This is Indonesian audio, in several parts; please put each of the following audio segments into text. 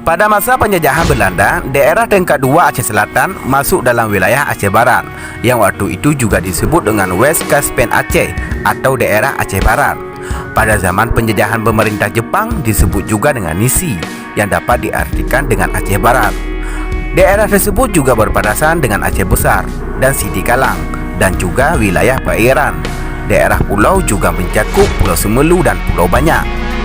Pada masa penjajahan Belanda, daerah tingkat 2 Aceh Selatan masuk dalam wilayah Aceh Barat, yang waktu itu juga disebut dengan West Caspian Aceh atau daerah Aceh Barat. Pada zaman penjajahan pemerintah Jepang disebut juga dengan Nisi, yang dapat diartikan dengan Aceh Barat. Daerah tersebut juga berbatasan dengan Aceh Besar dan Siti Kalang, dan juga wilayah perairan. Daerah pulau juga mencakup Pulau Semelu dan Pulau Banyak.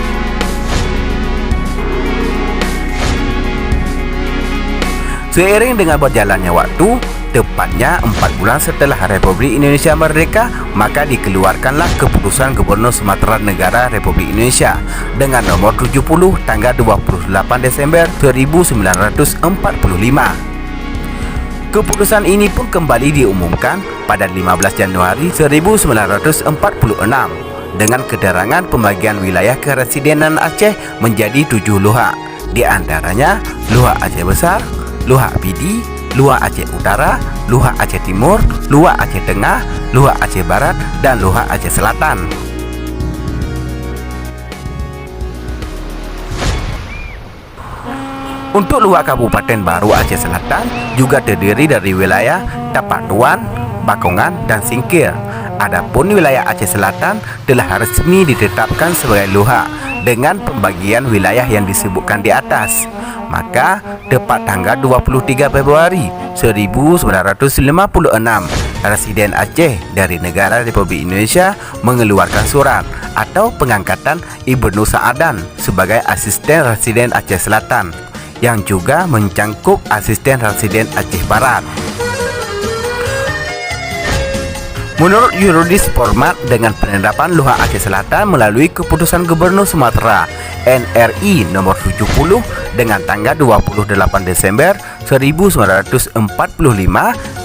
Seiring dengan berjalannya waktu, tepatnya 4 bulan setelah Republik Indonesia merdeka, maka dikeluarkanlah Keputusan Gubernur Sumatera Negara Republik Indonesia dengan nomor 70 tanggal 28 Desember 1945. Keputusan ini pun kembali diumumkan pada 15 Januari 1946 dengan keterangan pembagian wilayah keresidenan Aceh menjadi 7 luhak, di antaranya Luhak Aceh Besar, Luhak Pidi, Luhak Aceh Utara, Luhak Aceh Timur, Luhak Aceh Tengah, Luhak Aceh Barat, dan Luhak Aceh Selatan. Untuk luhak Kabupaten Baru Aceh Selatan juga terdiri dari wilayah Tapak Tuan, Bakongan, dan Singkil. Adapun wilayah Aceh Selatan telah resmi ditetapkan sebagai luhak dengan pembagian wilayah yang disebutkan di atas. Maka tepat tanggal 23 Februari 1956, Residen Aceh dari Negara Republik Indonesia mengeluarkan surat atau pengangkatan Ibnu Sa'adan sebagai Asisten Residen Aceh Selatan, yang juga mencangkup Asisten Residen Aceh Barat. Menurut yuridis format, dengan penetapan luhak Aceh Selatan melalui Keputusan Gubernur Sumatera NRI nomor 70 dengan tanggal 28 Desember 1945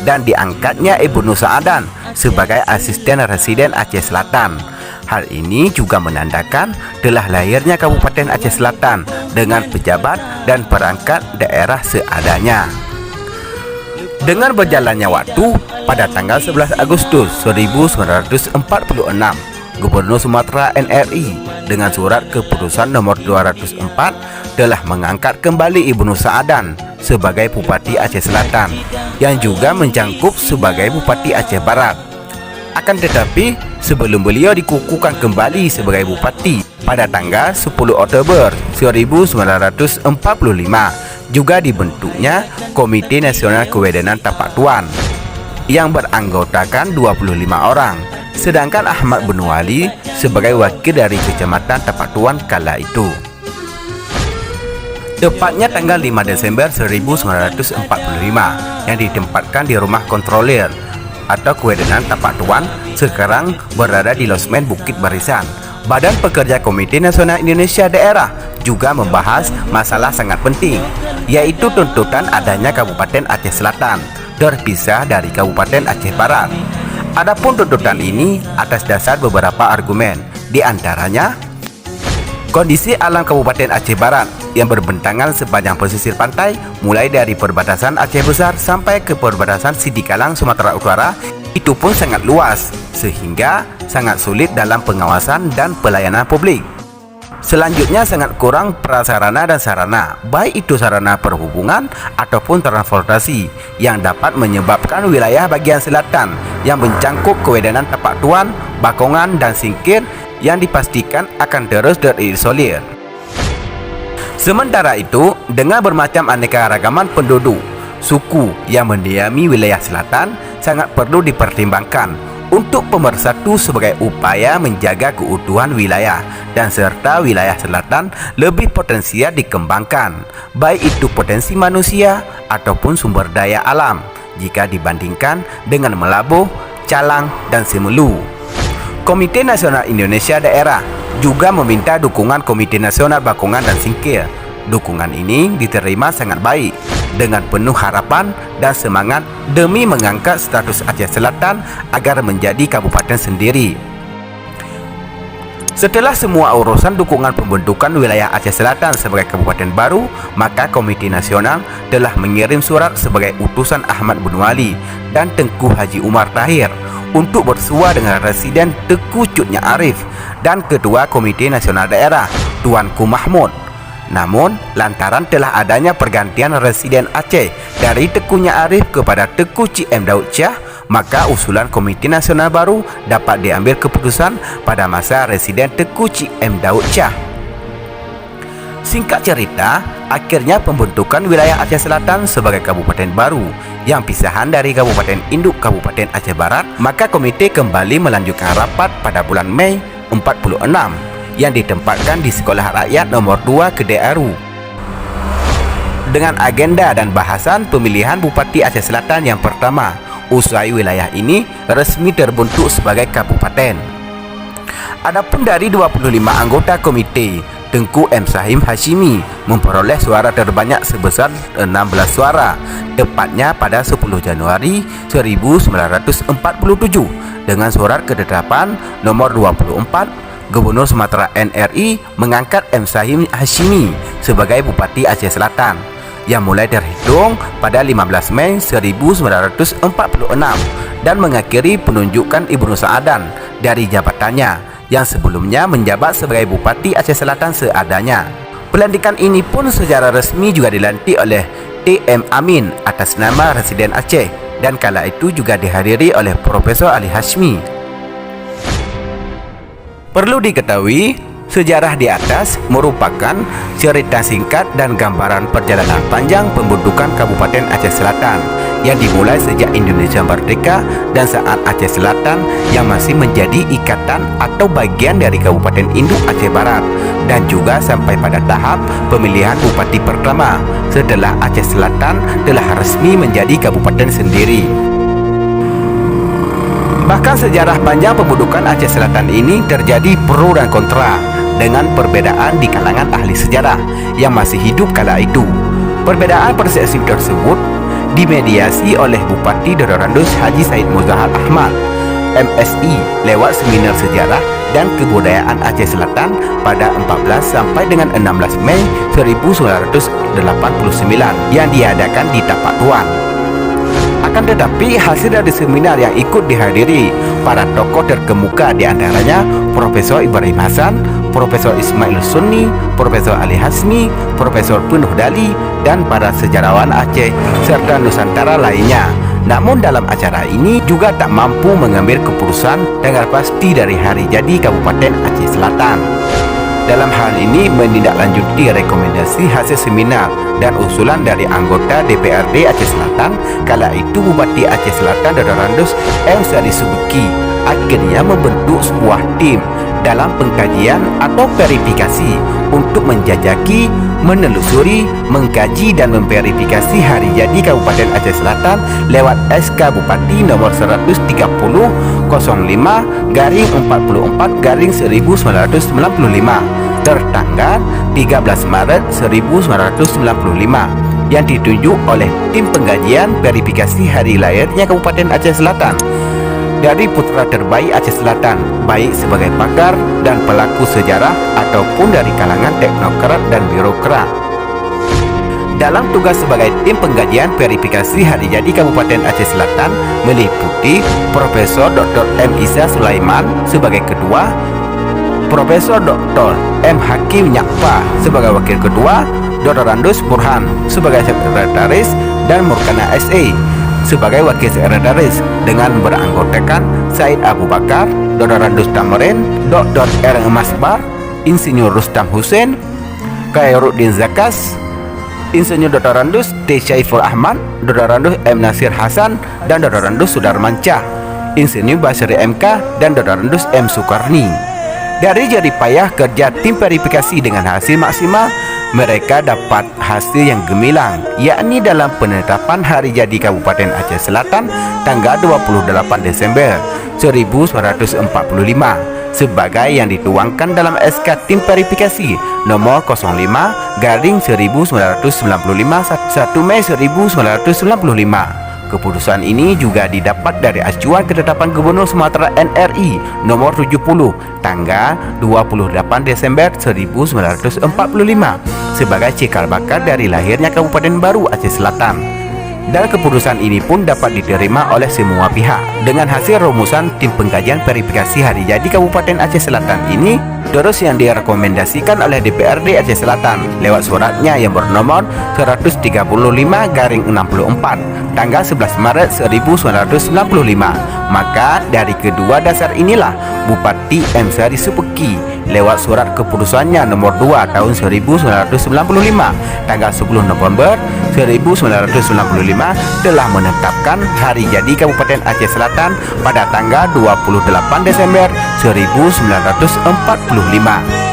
dan diangkatnya Ibnu Sa'adan sebagai Asisten Residen Aceh Selatan. Hal ini juga menandakan telah lahirnya Kabupaten Aceh Selatan dengan pejabat dan perangkat daerah seadanya. Dengan berjalannya waktu, pada tanggal 11 Agustus 1946, Gubernur Sumatera NRI dengan surat keputusan nomor 204 telah mengangkat kembali Ibnu Sa'adan sebagai Bupati Aceh Selatan, yang juga mencangkup sebagai Bupati Aceh Barat. Akan tetapi, sebelum beliau dikukuhkan kembali sebagai Bupati pada tanggal 10 Oktober 1945, juga dibentuknya Komite Nasional Kewedenan Tapak Tuan yang beranggotakan 25 orang, sedangkan Ahmad bin Wali sebagai wakil dari Kecamatan Tapak Tuan kala itu. Tepatnya tanggal 5 Desember 1945 yang ditempatkan di Rumah Kontroler atau Kewedenan Tapak Tuan, sekarang berada di Losmen Bukit Barisan. Badan Pekerja Komite Nasional Indonesia Daerah juga membahas masalah sangat penting, yaitu tuntutan adanya Kabupaten Aceh Selatan terpisah dari Kabupaten Aceh Barat. Adapun tuntutan ini atas dasar beberapa argumen, di antaranya kondisi alam Kabupaten Aceh Barat yang berbentangan sepanjang pesisir pantai mulai dari perbatasan Aceh Besar sampai ke perbatasan Siti Kalang Sumatera Utara itu pun sangat luas, sehingga sangat sulit dalam pengawasan dan pelayanan publik. Selanjutnya, sangat kurang prasarana dan sarana, baik itu sarana perhubungan ataupun transportasi, yang dapat menyebabkan wilayah bagian selatan yang mencangkup Kewedenan Tapak Tuan, Bakongan, dan Singkil yang dipastikan akan terus terisolir. Sementara itu, dengan bermacam aneka ragaman penduduk, suku yang mendiami wilayah selatan sangat perlu dipertimbangkan untuk pemersatu sebagai upaya menjaga keutuhan wilayah, dan serta wilayah selatan lebih potensial dikembangkan, baik itu potensi manusia ataupun sumber daya alam, jika dibandingkan dengan Melabuh, Calang, dan Semelu. Komite Nasional Indonesia Daerah juga meminta dukungan Komite Nasional Bakongan dan Singkil. Dukungan ini diterima sangat baik, dengan penuh harapan dan semangat demi mengangkat status Aceh Selatan agar menjadi kabupaten sendiri. Setelah semua urusan dukungan pembentukan wilayah Aceh Selatan sebagai kabupaten baru, maka Komite Nasional telah mengirim surat sebagai utusan Ahmad bin Wali dan Tengku Haji Umar Tahir untuk bersua dengan Residen Tengku Cut Nyak Arif dan Ketua Komite Nasional Daerah Tuanku Mahmud. Namun, lantaran telah adanya pergantian residen Aceh dari Teuku Nyak Arif kepada Teuku Cik M. Daud Shah, maka usulan Komiti Nasional baru dapat diambil keputusan pada masa residen Teuku Cik M. Daud Shah. Singkat cerita, akhirnya pembentukan wilayah Aceh Selatan sebagai kabupaten baru yang pisahan dari Kabupaten Induk Kabupaten Aceh Barat, maka komite kembali melanjutkan rapat pada bulan Mei 46 yang ditempatkan di Sekolah Rakyat nomor 2 Kedai Aru dengan agenda dan bahasan pemilihan Bupati Aceh Selatan yang pertama usai wilayah ini resmi terbentuk sebagai kabupaten. Adapun dari 25 anggota komite, Tengku M. Sahim Hashimi memperoleh suara terbanyak sebesar 16 suara, tepatnya pada 10 Januari 1947 dengan surat ketetapan nomor 24. Gubernur Sumatera NRI mengangkat M. Sahim Hashimi sebagai Bupati Aceh Selatan yang mulai terhitung pada 15 Mei 1946 dan mengakhiri penunjukan Ibnu Sa'adan dari jabatannya yang sebelumnya menjabat sebagai Bupati Aceh Selatan seadanya. Pelantikan ini pun secara resmi juga dilantik oleh T.M. Amin atas nama Residen Aceh dan kala itu juga dihadiri oleh Profesor Ali Hashmi. Perlu diketahui, sejarah di atas merupakan cerita singkat dan gambaran perjalanan panjang pembentukan Kabupaten Aceh Selatan yang dimulai sejak Indonesia merdeka dan saat Aceh Selatan yang masih menjadi ikatan atau bagian dari Kabupaten Induk Aceh Barat, dan juga sampai pada tahap pemilihan Bupati pertama setelah Aceh Selatan telah resmi menjadi kabupaten sendiri. Bahkan sejarah panjang pembentukan Aceh Selatan ini terjadi pro dan kontra dengan perbedaan di kalangan ahli sejarah yang masih hidup kala itu. Perbedaan persepsi tersebut dimediasi oleh Bupati Dororandus Haji Said Muzahar Ahmad, MSI, lewat seminar sejarah dan kebudayaan Aceh Selatan pada 14 sampai dengan 16 Mei 1989 yang diadakan di Tapak Tuan. Akan tetapi hasil dari seminar yang ikut dihadiri para tokoh terkemuka, diantaranya Profesor Ibrahim Hasan, Profesor Ismail Sunni, Profesor Ali Hasmi, Profesor Penuh Dali, dan para sejarawan Aceh serta Nusantara lainnya. Namun dalam acara ini juga tak mampu mengambil keputusan dengan pasti dari hari jadi Kabupaten Aceh Selatan. Dalam hal ini menindaklanjuti rekomendasi hasil seminar dan usulan dari anggota DPRD Aceh Selatan kala itu Bupati Aceh Selatan Dororandus M. Sali Subuki akhirnya membentuk sebuah tim dalam pengkajian atau verifikasi untuk menjajaki, menelusuri, mengkaji dan memverifikasi hari jadi Kabupaten Aceh Selatan lewat SK Bupati nomor 130/44/1995 tertanggal 13 Maret 1995 yang ditunjuk oleh tim pengkajian verifikasi hari lahirnya Kabupaten Aceh Selatan dari putra terbaik Aceh Selatan, baik sebagai pakar dan pelaku sejarah ataupun dari kalangan teknokrat dan birokrat. Dalam tugas sebagai tim pengkajian verifikasi hari jadi Kabupaten Aceh Selatan meliputi Profesor Dr. M. Isa Sulaiman sebagai ketua, Profesor Dr. M. Hakim Nyakpa sebagai wakil ketua, Dororandus Burhan sebagai sekretaris, dan Murkana S.A. sebagai wakil sekretaris dengan beranggotakan Said Abu Bakar, Dororandus Tamarin, Dr. R. Masbar, Insinyur Rustam Hussein, Khairuddin Zakas, Insinyur Dororandus T. Syaiful Ahmad, Dororandus M. Nasir Hasan, dan Dororandus Sudarmansyah, Insinyur Basri MK, dan Dororandus M. Sukarni. Dari jerih payah kerja tim verifikasi dengan hasil maksimal, mereka dapat hasil yang gemilang, yakni dalam penetapan hari jadi Kabupaten Aceh Selatan tanggal 28 Desember 1945 sebagai yang dituangkan dalam SK tim verifikasi nomor 05/1995 1 Mei 1995. Keputusan ini juga didapat dari acuan ketetapan Gubernur Sumatera NRI nomor 70 tanggal 28 Desember 1945 sebagai cikal bakal dari lahirnya Kabupaten baru Aceh Selatan. Dan keputusan ini pun dapat diterima oleh semua pihak. Dengan hasil rumusan tim pengkajian verifikasi hari jadi Kabupaten Aceh Selatan ini terus yang direkomendasikan oleh DPRD Aceh Selatan lewat suratnya yang bernomor 135/64 tanggal 11 Maret 1995. Maka dari kedua dasar inilah Bupati M. Sari Supeki lewat surat keputusannya nomor 2 tahun 1995 tanggal 10 November 1995 telah menetapkan hari jadi Kabupaten Aceh Selatan pada tanggal 28 Desember 1945.